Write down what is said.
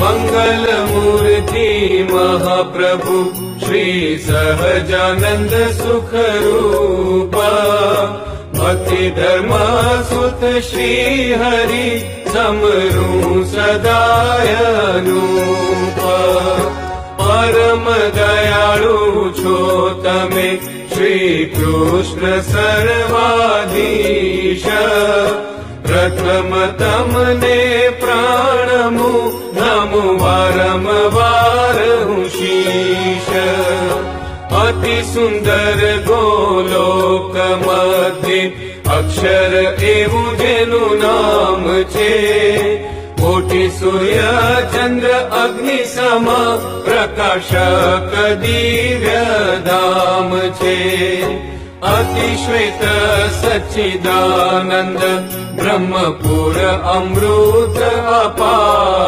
मंगल मूर्ति महाप्रभु श्री सहजानंद सुख रूपा भक्ति धर्म सुत श्री हरि समरू सदाय अनुपा परम दयाळु छो तमे श्री कृष्ण सर्वाधीश प्रथम तमने प्राणमु नमो वारंवार शीश अति सुंदर गोलोक मध्ये अक्षर एवं जेनु नाम छे कोटि सूर्य चंद्र अग्नि सम प्रकाशक दिव्य धाम छे अति श्वेत सच्चिदानंद ब्रह्मपुर अमृत अपार